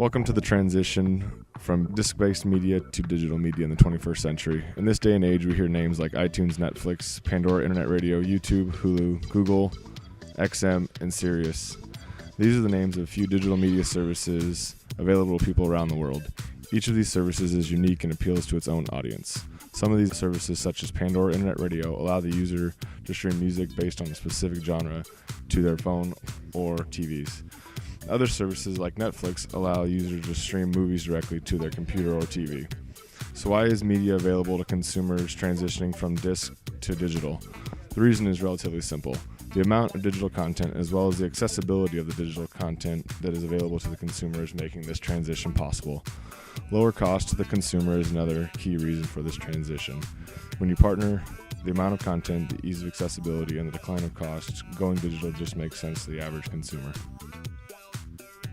Welcome to the transition from disc-based media to digital media in the 21st century. In this day and age, we hear names like iTunes, Netflix, Pandora Internet Radio, YouTube, Hulu, Google, XM, and Sirius. These are the names of a few digital media services available to people around the world. Each of these services is unique and appeals to its own audience. Some of these services, such as Pandora Internet Radio, allow the user to stream music based on a specific genre to their phone or TVs. Other services like Netflix allow users to stream movies directly to their computer or TV. So why is media available to consumers transitioning from disc to digital? The reason is relatively simple. The amount of digital content as well as the accessibility of the digital content that is available to the consumer is making this transition possible. Lower cost to the consumer is another key reason for this transition. When you partner the amount of content, the ease of accessibility, and the decline of cost, going digital just makes sense to the average consumer.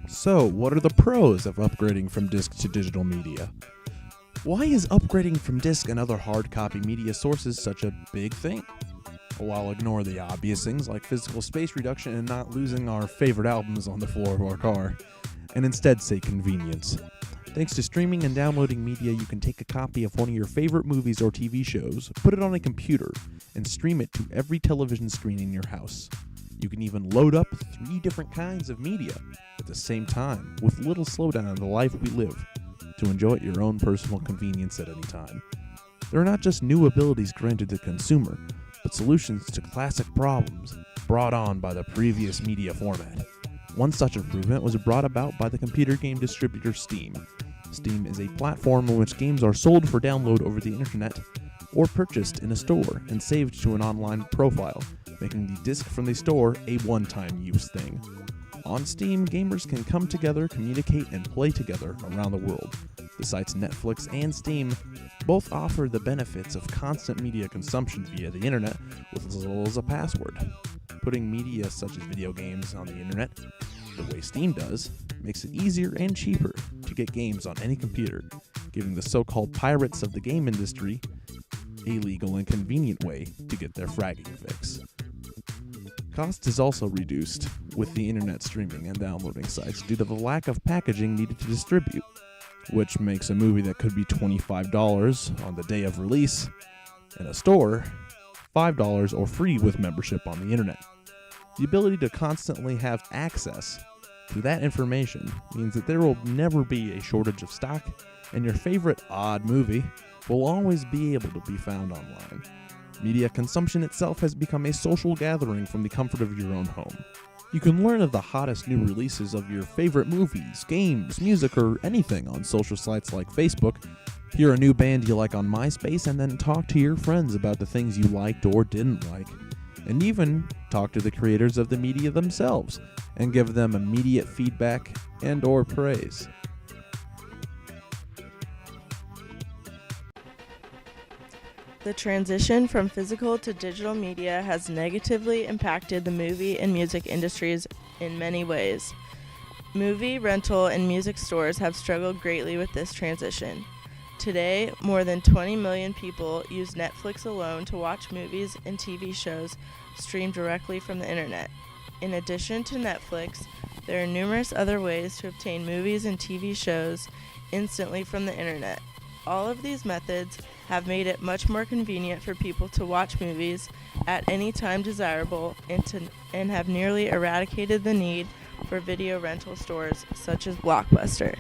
So, what are the pros of upgrading from disc to digital media? Why is upgrading from disc and other hard copy media sources such a big thing? Well, I'll ignore the obvious things like physical space reduction and not losing our favorite albums on the floor of our car, and instead say convenience. Thanks to streaming and downloading media, you can take a copy of one of your favorite movies or TV shows, put it on a computer, and stream it to every television screen in your house. You can even load up 3 different kinds of media at the same time with little slowdown in the life we live to enjoy at your own personal convenience at any time. There are not just new abilities granted to the consumer, but solutions to classic problems brought on by the previous media format. One such improvement was brought about by the computer game distributor Steam. Steam is a platform in which games are sold for download over the internet or purchased in a store and saved to an online profile, making the disc from the store a one-time use thing. On Steam, gamers can come together, communicate, and play together around the world. The sites Netflix and Steam both offer the benefits of constant media consumption via the internet with as little as a password. Putting media such as video games on the internet, the way Steam does, makes it easier and cheaper to get games on any computer, giving the so-called pirates of the game industry a legal and convenient way to get their fragging fix. Cost is also reduced with the internet streaming and downloading sites due to the lack of packaging needed to distribute, which makes a movie that could be $25 on the day of release in a store $5 or free with membership on the internet. The ability to constantly have access to that information means that there will never be a shortage of stock, and your favorite odd movie will always be able to be found online. Media consumption itself has become a social gathering from the comfort of your own home. You can learn of the hottest new releases of your favorite movies, games, music, or anything on social sites like Facebook, hear a new band you like on MySpace, and then talk to your friends about the things you liked or didn't like, and even talk to the creators of the media themselves and give them immediate feedback and or praise. The transition from physical to digital media has negatively impacted the movie and music industries in many ways. Movie, rental, and music stores have struggled greatly with this transition. Today, more than 20 million people use Netflix alone to watch movies and TV shows streamed directly from the internet. In addition to Netflix, there are numerous other ways to obtain movies and TV shows instantly from the internet. All of these methods have made it much more convenient for people to watch movies at any time desirable and have nearly eradicated the need for video rental stores such as Blockbuster.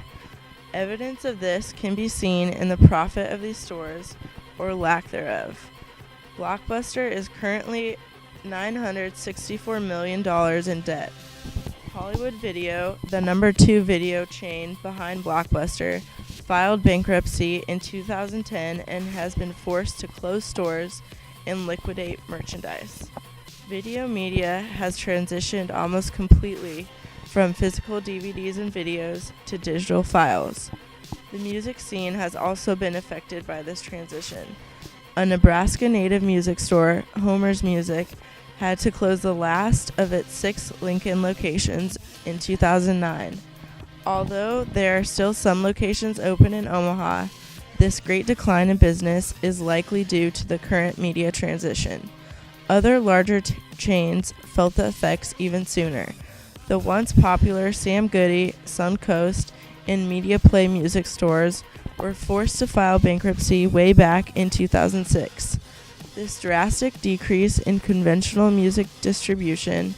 Evidence of this can be seen in the profit of these stores or lack thereof. Blockbuster is currently $964 million in debt. Hollywood Video, the number 2 video chain behind Blockbuster, filed bankruptcy in 2010 and has been forced to close stores and liquidate merchandise. Video media has transitioned almost completely from physical DVDs and videos to digital files. The music scene has also been affected by this transition. A Nebraska native music store, Homer's Music, had to close the last of its 6 Lincoln locations in 2009. Although there are still some locations open in Omaha, this great decline in business is likely due to the current media transition. Other larger chains felt the effects even sooner. The once popular Sam Goody, Suncoast, and media play music stores were forced to file bankruptcy way back in 2006. This drastic decrease in conventional music distribution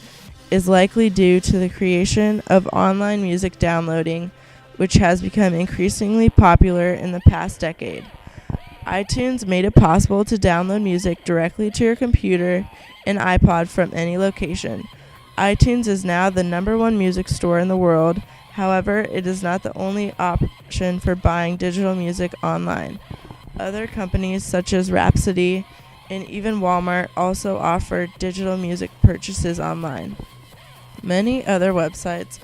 is likely due to the creation of online music downloading, which has become increasingly popular in the past decade. iTunes made it possible to download music directly to your computer and iPod from any location. iTunes is now the #1 music store in the world. However, it is not the only option for buying digital music online. Other companies such as Rhapsody and even Walmart also offer digital music purchases online. Many other websites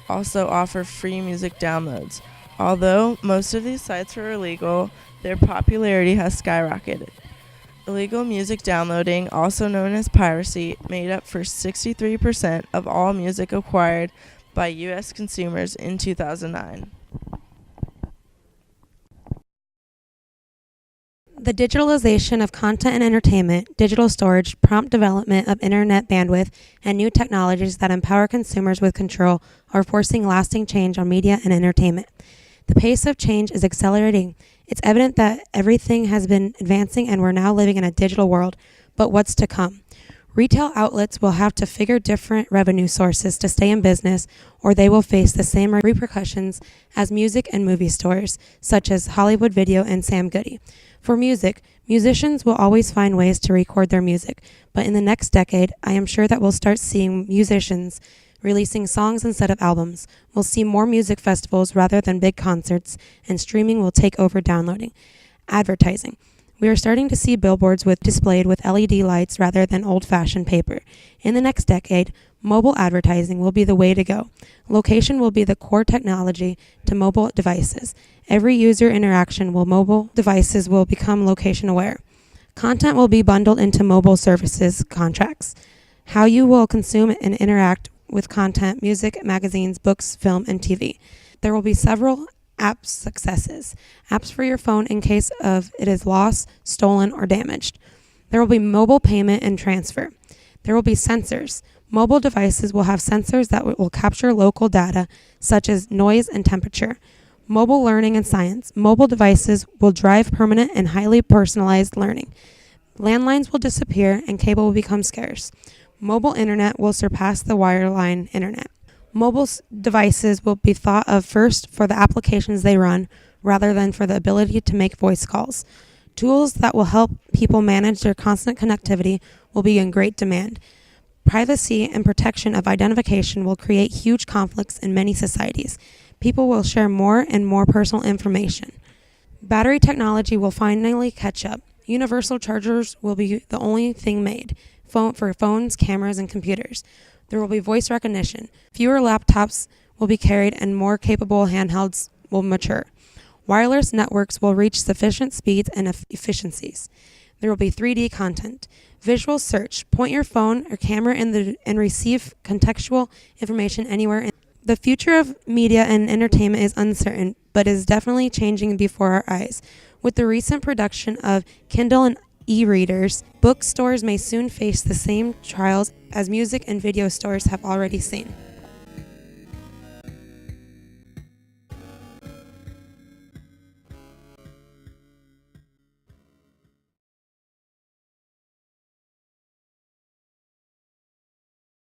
also offer free music downloads. Although most of these sites are illegal, their popularity has skyrocketed. Illegal music downloading, also known as piracy, made up for 63% of all music acquired by U.S. consumers in 2009. The digitalization of content and entertainment, digital storage, prompt development of internet bandwidth, and new technologies that empower consumers with control are forcing lasting change on media and entertainment. The pace of change is accelerating. It's evident that everything has been advancing and we're now living in a digital world. But what's to come? Retail outlets will have to figure different revenue sources to stay in business, or they will face the same repercussions as music and movie stores, such as Hollywood Video and Sam Goody. For music, musicians will always find ways to record their music, but in the next decade, I am sure that we'll start seeing musicians releasing songs instead of albums. We'll see more music festivals rather than big concerts, and streaming will take over downloading. Advertising. We are starting to see billboards displayed with LED lights rather than old-fashioned paper. In the next decade, mobile advertising will be the way to go. Location will be the core technology to mobile devices. Every user interaction with mobile devices will become location aware. Content will be bundled into mobile services contracts. How you will consume and interact with content, music, magazines, books, film, and TV. There will be several app successes. Apps for your phone in case of it is lost, stolen, or damaged. There will be mobile payment and transfer. There will be sensors. Mobile devices will have sensors that will capture local data, such as noise and temperature. Mobile learning and science. Mobile devices will drive permanent and highly personalized learning. Landlines will disappear and cable will become scarce. Mobile internet will surpass the wireline internet. Mobile devices will be thought of first for the applications they run, rather than for the ability to make voice calls. Tools that will help people manage their constant connectivity will be in great demand. Privacy and protection of identification will create huge conflicts in many societies. People will share more and more personal information. Battery technology will finally catch up. Universal chargers will be the only thing made for phones, cameras, and computers. There will be voice recognition. Fewer laptops will be carried and more capable handhelds will mature. Wireless networks will reach sufficient speeds and efficiencies. There will be 3D content. Visual search. Point your phone or camera and receive contextual information anywhere. The future of media and entertainment is uncertain, but is definitely changing before our eyes. With the recent production of Kindle and e-readers, bookstores may soon face the same trials as music and video stores have already seen.